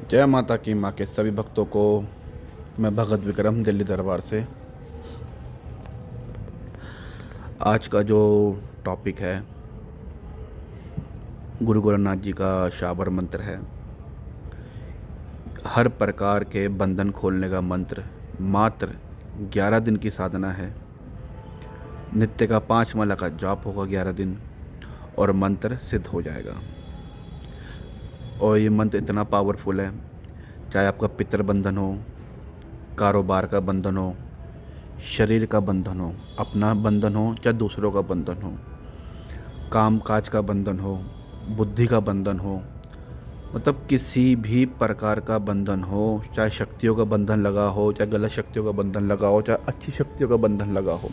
जय माता की माँ के सभी भक्तों को मैं भगत विक्रम दिल्ली दरबार से। आज का जो टॉपिक है गुरु गोरखनाथ जी का शाबर मंत्र है। हर प्रकार के बंधन खोलने का मंत्र। मात्र 11 दिन की साधना है। नित्य का 5 माला का जाप होगा 11 दिन और मंत्र सिद्ध हो जाएगा। और ये मंत्र इतना पावरफुल है, चाहे आपका पितृ बंधन हो, कारोबार का बंधन हो, शरीर का बंधन हो, अपना बंधन हो, चाहे दूसरों का बंधन हो, काम काज का बंधन हो, बुद्धि का बंधन हो, मतलब किसी भी प्रकार का बंधन हो, चाहे शक्तियों का बंधन लगा हो, चाहे गलत शक्तियों का बंधन लगा हो, चाहे अच्छी शक्तियों का बंधन लगा हो,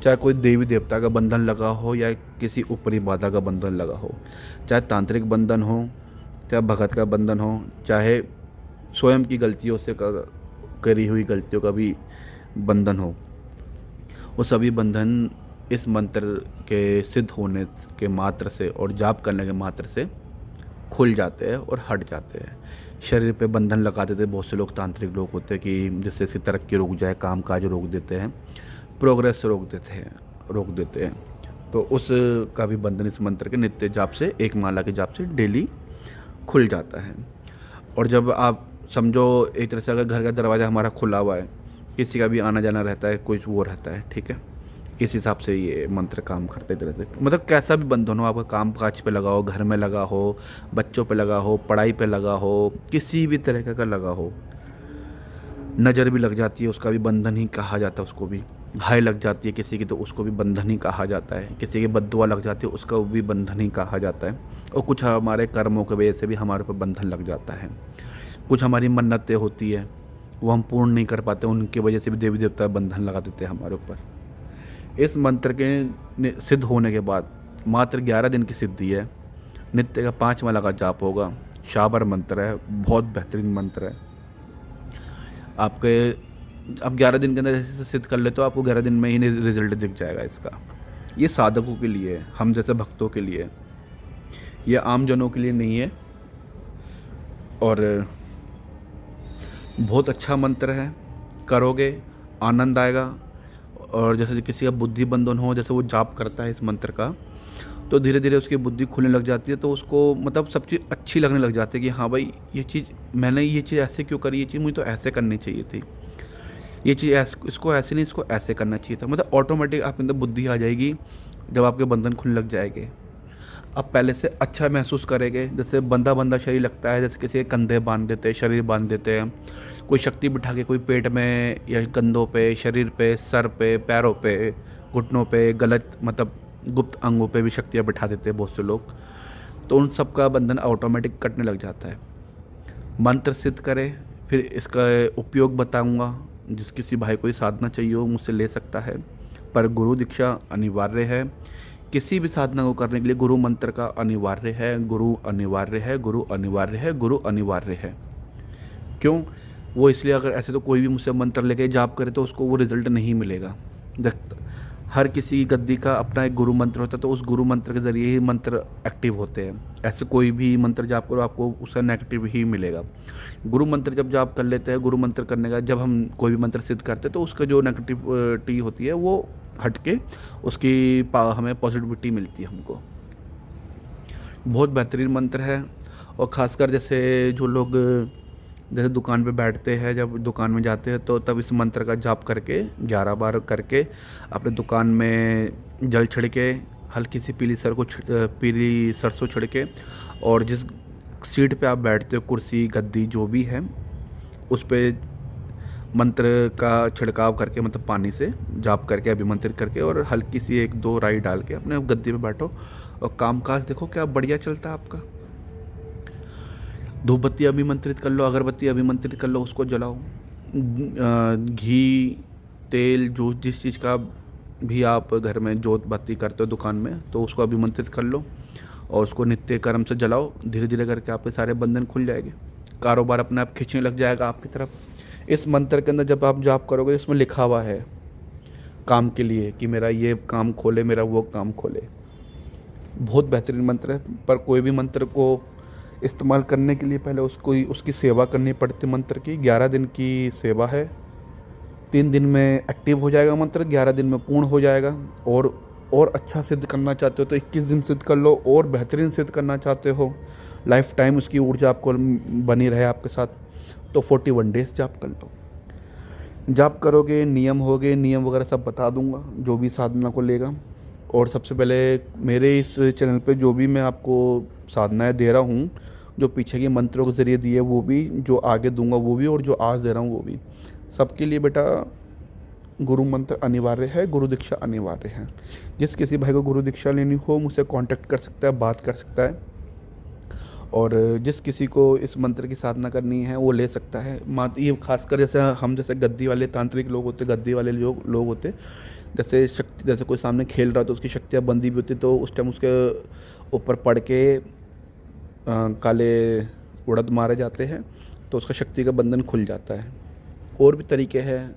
चाहे कोई देवी देवता का बंधन लगा हो या किसी ऊपरी बाधा का बंधन लगा हो, चाहे तांत्रिक बंधन हो, चाहे भगत का बंधन हो, चाहे स्वयं की गलतियों से करी हुई गलतियों का भी बंधन हो, वो सभी बंधन इस मंत्र के सिद्ध होने के मात्र से और जाप करने के मात्र से खुल जाते हैं और हट जाते हैं। शरीर पे बंधन लगाते थे बहुत से लोग, तांत्रिक लोग होते हैं कि जिससे इसकी तरक्की रुक जाए, काम काज रोक देते हैं, प्रोग्रेस रोक देते हैं। तो उस का भी बंधन इस मंत्र के नित्य जाप से, एक माला के जाप से डेली खुल जाता है। और जब आप समझो एक तरह से, अगर घर का दरवाज़ा हमारा खुला हुआ है, किसी का भी आना जाना रहता है, कुछ वो रहता है, ठीक है, इस हिसाब से ये मंत्र काम करते तरह से। मतलब कैसा भी बंधन हो, आपका काम काज पे लगा हो, घर में लगा हो, बच्चों पे लगा हो, पढ़ाई पे लगा हो, किसी भी तरह का लगा हो, नज़र भी लग जाती है उसका भी बंधन ही कहा जाता है उसको भी। घाय लग जाती है किसी की तो उसको भी बंधन ही कहा जाता है। किसी की बद्दुआ लग जाती है उसका भी बंधन ही कहा जाता है। और कुछ हमारे कर्मों की वजह से भी हमारे ऊपर बंधन लग जाता है। कुछ हमारी मन्नतें होती है वो हम पूर्ण नहीं कर पाते, उनकी वजह से भी देवी देवता बंधन लगा देते हैं हमारे ऊपर। इस मंत्र के सिद्ध होने के बाद मात्र 11 दिन की सिद्धि है। नित्य का 5 माला का जाप होगा। शाबर मंत्र है, बहुत बेहतरीन मंत्र है। आपके अब 11 दिन के अंदर जैसे सिद्ध कर ले तो आपको 11 दिन में ही रिजल्ट दिख जाएगा इसका। ये साधकों के लिए है, हम जैसे भक्तों के लिए, ये आम जनों के लिए नहीं है। और बहुत अच्छा मंत्र है, करोगे आनंद आएगा। और जैसे किसी का बुद्धि बंधन हो, जैसे वो जाप करता है इस मंत्र का, तो धीरे धीरे उसकी बुद्धि खुलने लग जाती है। तो उसको मतलब सब चीज़ अच्छी लगने लग जाती है कि हाँ भाई, ये चीज़ मैंने ये चीज़ ऐसे क्यों करी, ये चीज़ मुझे तो ऐसे करनी चाहिए थी, ये चीज़ इसको ऐसे नहीं, इसको ऐसे करना चाहिए था। मतलब ऑटोमेटिक आपके अंदर बुद्धि आ जाएगी जब आपके बंधन खुलने लग जाएंगे। आप पहले से अच्छा महसूस करेंगे। जैसे बंधा बंधा शरीर लगता है, जैसे किसी के कंधे बांध देते हैं, शरीर बांध देते हैं, कोई शक्ति बिठा के कोई पेट में या कंधों पे, शरीर पे, सर पे, पैरों पे, घुटनों पे, गलत मतलब गुप्त अंगों पे भी शक्तियाँ बिठा देते हैं बहुत से लोग। तो उन सब का बंधन ऑटोमेटिक कटने लग जाता है। मंत्र सिद्ध करें, फिर इसका उपयोग बताऊंगा। जिस किसी भाई को ये साधना चाहिए हो मुझसे ले सकता है, पर गुरु दीक्षा अनिवार्य है। किसी भी साधना को करने के लिए गुरु मंत्र का अनिवार्य है, गुरु अनिवार्य है, गुरु अनिवार्य है, गुरु अनिवार्य है। क्यों? वो इसलिए, अगर ऐसे तो कोई भी मुझसे मंत्र लेके जाप करे तो उसको वो रिजल्ट नहीं मिलेगा। हर किसी की गद्दी का अपना एक गुरु मंत्र होता है, तो उस गुरु मंत्र के ज़रिए ही मंत्र एक्टिव होते हैं। ऐसे कोई भी मंत्र जाप करो आपको उसका नेगेटिव ही मिलेगा। गुरु मंत्र जब जाप कर लेते हैं, गुरु मंत्र करने का जब हम कोई भी मंत्र सिद्ध करते हैं तो उसका जो नेगेटिविटी होती है वो हट के उसकी हमें पॉजिटिविटी मिलती है हमको। बहुत बेहतरीन मंत्र है। और ख़ासकर जैसे जो लोग जैसे दुकान पे बैठते हैं, जब दुकान में जाते हैं तो तब इस मंत्र का जाप करके 11 बार करके अपने दुकान में जल छिड़के, हल्की सी पीली सरसों छिड़के, और जिस सीट पे आप बैठते हो, कुर्सी गद्दी जो भी है, उस पे मंत्र का छिड़काव करके, मतलब पानी से जाप करके, अभिमंत्रित करके, और हल्की सी 1-2 राई डाल के अपने गद्दी पे बैठो और कामकाज देखो क्या बढ़िया चलता है आपका। धूप बत्ती अभिमंत्रित कर लो, अगरबत्ती अभिमंत्रित कर लो, उसको जलाओ। घी, तेल, जो जिस चीज़ का भी आप घर में जोत बत्ती करते हो दुकान में, तो उसको अभिमंत्रित कर लो और उसको नित्य कर्म से जलाओ। धीरे धीरे करके आपके सारे बंधन खुल जाएंगे, कारोबार अपने आप खींचने लग जाएगा आपकी तरफ। इस मंत्र के अंदर जब आप जाप करोगे, इसमें लिखा हुआ है काम के लिए कि मेरा ये काम खोले, मेरा वो काम खोले। बहुत बेहतरीन मंत्र है। पर कोई भी मंत्र को इस्तेमाल करने के लिए पहले उसको उसकी सेवा करनी पड़ती मंत्र की। 11 दिन की सेवा है। 3 दिन में एक्टिव हो जाएगा मंत्र, 11 दिन में पूर्ण हो जाएगा। और अच्छा सिद्ध करना चाहते हो तो 21 दिन सिद्ध कर लो। और बेहतरीन सिद्ध करना चाहते हो, लाइफ टाइम उसकी ऊर्जा आपको बनी रहे आपके साथ, तो 41 डेज जाप कर लो। जाप करोगे, नियम होगे, नियम वगैरह सब बता दूंगा जो भी साधना को लेगा। और सबसे पहले मेरे इस चैनल पे जो भी मैं आपको साधनाएं दे रहा हूँ, जो पीछे के मंत्रों के ज़रिए दिए वो भी, जो आगे दूंगा वो भी, और जो आज दे रहा हूँ वो भी, सबके लिए बेटा गुरु मंत्र अनिवार्य है, गुरु दीक्षा अनिवार्य है। जिस किसी भाई को गुरु दीक्षा लेनी हो मुझसे कांटेक्ट कर सकता है, बात कर सकता है। और जिस किसी को इस मंत्र की साधना करनी है वो ले सकता है। ये खासकर जैसे हम जैसे गद्दी वाले तांत्रिक लोग होते, गद्दी वाले लोग होते, जैसे शक्ति, जैसे कोई सामने खेल रहा तो उसकी शक्तियाँ बंदी भी होती, तो उस टाइम उसके ऊपर पड़ के काले उड़द मारे जाते हैं, तो उसका शक्ति का बंधन खुल जाता है। और भी तरीके हैं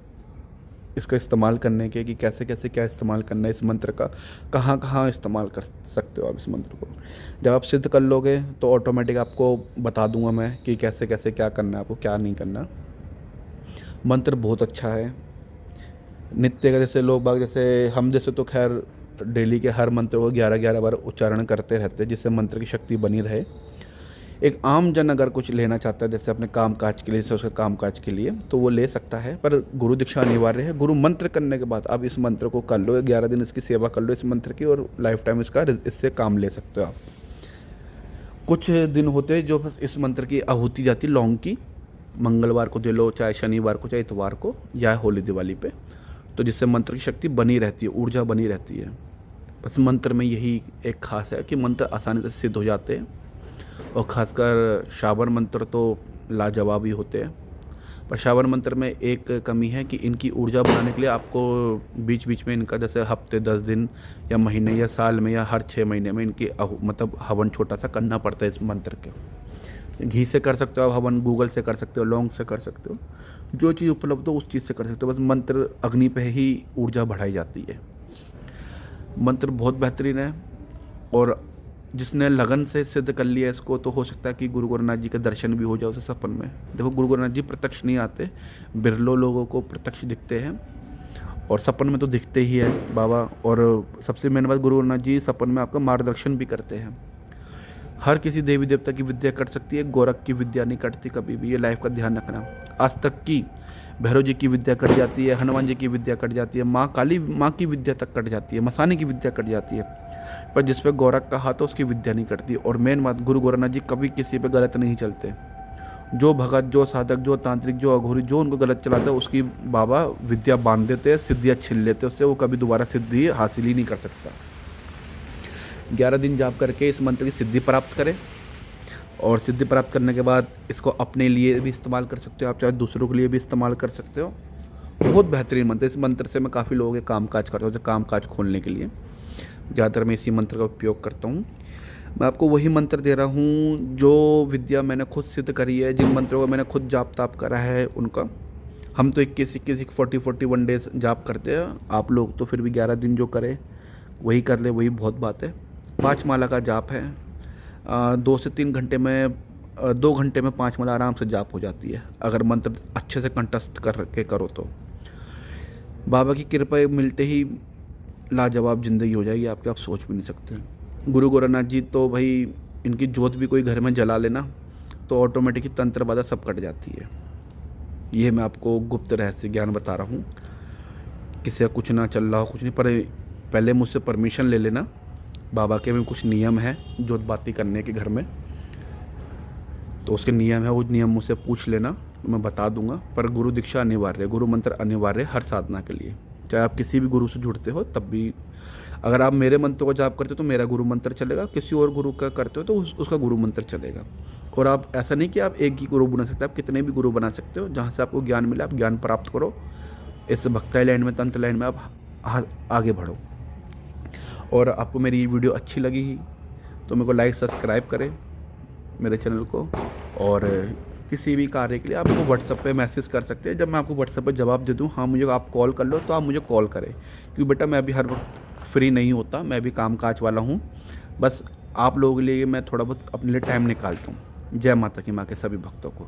इसका इस्तेमाल करने के कि कैसे कैसे क्या इस्तेमाल करना है इस मंत्र का, कहाँ कहाँ इस्तेमाल कर सकते हो आप इस मंत्र को। जब आप सिद्ध कर लोगे तो ऑटोमेटिक आपको बता दूंगा मैं कि कैसे कैसे क्या करना है आपको, क्या नहीं करना। मंत्र बहुत अच्छा है। नित्य का जैसे लोग बाग, जैसे हम जैसे तो खैर डेली के हर मंत्र को 11-11 बार उच्चारण करते रहते हैं जिससे मंत्र की शक्ति बनी रहे। एक आम जन अगर कुछ लेना चाहता है जैसे अपने काम काज के लिए, जैसे उसके काम काज के लिए, तो वो ले सकता है, पर गुरु दीक्षा अनिवार्य है। गुरु मंत्र करने के बाद आप इस मंत्र को कर लो, 11 दिन इसकी सेवा कर लो इस मंत्र की, और लाइफ टाइम इससे काम ले सकते हो आप। कुछ दिन होते हैं जो इस मंत्र की आहुति जाती लौंग की, मंगलवार को दे लो, चाहे शनिवार को, चाहे इतवार को, या होली दिवाली पे, तो जिससे मंत्र की शक्ति बनी रहती है, ऊर्जा बनी रहती है। बस मंत्र में यही एक खास है कि मंत्र आसानी से सिद्ध हो जाते हैं, और ख़ासकर शाबर मंत्र तो लाजवाब ही होते हैं। पर शाबर मंत्र में एक कमी है कि इनकी ऊर्जा बढ़ाने के लिए आपको बीच बीच में इनका जैसे हफ्ते 10 दिन या महीने या साल में या हर 6 महीने में इनकी मतलब हवन छोटा सा करना पड़ता है इस मंत्र के। घी से कर सकते हो आप हवन, गूगल से कर सकते हो, लौंग से कर सकते हो, जो चीज़ उपलब्ध हो उस चीज़ से कर सकते हो। बस मंत्र अग्नि पे ही ऊर्जा बढ़ाई जाती है। मंत्र बहुत बेहतरीन है, और जिसने लगन से सिद्ध कर लिया इसको, तो हो सकता है कि गुरु गोरखनाथ जी का दर्शन भी हो जाए उसे सपन में। देखो गुरु गोरखनाथ जी प्रत्यक्ष नहीं आते, बिरलो लोगों को प्रत्यक्ष दिखते हैं, और सपन में तो दिखते ही है बाबा। और सबसे मेन बात, गुरु गोरखनाथ जी सपन में आपका मार्गदर्शन भी करते हैं। हर किसी देवी देवता की विद्या कट सकती है, गोरख की विद्या नहीं कटती कभी भी, ये लाइफ का ध्यान रखना। आज तक की भैरव जी की विद्या कट जाती है, हनुमान जी की विद्या कट जाती है, माँ काली माँ की विद्या तक कट जाती है, मसाने की विद्या कट जाती है, पर जिस पे गोरख का हाथ है उसकी विद्या नहीं कटती। और मेन बात, गुरु गोरखनाथ जी कभी किसी पे गलत नहीं चलते। जो भगत, जो साधक, जो तांत्रिक, जो अघोरी, जो उनको गलत चलाता है उसकी बाबा विद्या बांध देते हैं, सिद्धियाँ छीन लेते हैं उससे, वो कभी दोबारा सिद्धि हासिल ही नहीं कर सकता। 11 दिन जाप करके इस मंत्र की सिद्धि प्राप्त करें, और सिद्धि प्राप्त करने के बाद इसको अपने लिए भी इस्तेमाल कर सकते हो आप, चाहे दूसरों के लिए भी इस्तेमाल कर सकते हो। बहुत बेहतरीन मंत्र। इस मंत्र से मैं काफ़ी लोगों के काम काज करता हूँ, काम काज खोलने के लिए ज़्यादातर मैं इसी मंत्र का उपयोग करता हूँ। मैं आपको वही मंत्र दे रहा हूँ जो विद्या मैंने खुद सिद्ध करी है, जिन मंत्रों को मैंने खुद जाप ताप करा है उनका। हम तो 21 41 डेज जाप करते हैं, आप लोग तो फिर भी 11 दिन जो करें वही कर ले, वही बहुत बात है। 5 माला का जाप है, 2 से 3 घंटे में, 2 घंटे में 5 माला आराम से जाप हो जाती है, अगर मंत्र अच्छे से कंठस्थ करके करो तो। बाबा की कृपा मिलते ही लाजवाब ज़िंदगी हो जाएगी आपकी, आप सोच भी नहीं सकते। गुरु गोरखनाथ जी तो भाई, इनकी जोत भी कोई घर में जला लेना तो ऑटोमेटिक ही तंत्र बाधा सब कट जाती है। ये मैं आपको गुप्त रहस्य ज्ञान बता रहा हूँ, किसी का कुछ ना चल रहा हो, कुछ नहीं, पर पहले मुझसे परमिशन ले लेना। बाबा के में कुछ नियम है जोत बाती करने के घर में, तो उसके नियम है, वो नियम मुझसे पूछ लेना, मैं बता दूंगा। पर गुरु दीक्षा अनिवार्य है, गुरु मंत्र अनिवार्य है हर साधना के लिए। चाहे आप किसी भी गुरु से जुड़ते हो तब भी, अगर आप मेरे मंत्र को जाप करते हो तो मेरा गुरु मंत्र चलेगा, किसी और गुरु का करते हो तो उसका गुरु मंत्र चलेगा। और आप ऐसा नहीं कि आप एक ही गुरु बना सकते, आप कितने भी गुरु बना सकते हो, जहाँ से आपको ज्ञान मिले आप ज्ञान प्राप्त करो। इस भक्ताई लाइन में, तंत्र लाइन में आप आगे बढ़ो। और आपको मेरी ये वीडियो अच्छी लगी तो मेरे को लाइक सब्सक्राइब करें मेरे चैनल को। और किसी भी कार्य के लिए आप मुझे व्हाट्सएप पे मैसेज कर सकते हैं, जब मैं आपको व्हाट्सएप पे जवाब दे दूँ, हाँ मुझे आप कॉल कर लो, तो आप मुझे कॉल करें, क्योंकि बेटा मैं अभी हर वक्त फ्री नहीं होता, मैं भी काम काज वाला हूँ। बस आप लोगों के लिए मैं थोड़ा बहुत अपने लिए टाइम निकालता हूँ। जय माता की माँ के सभी भक्तों को।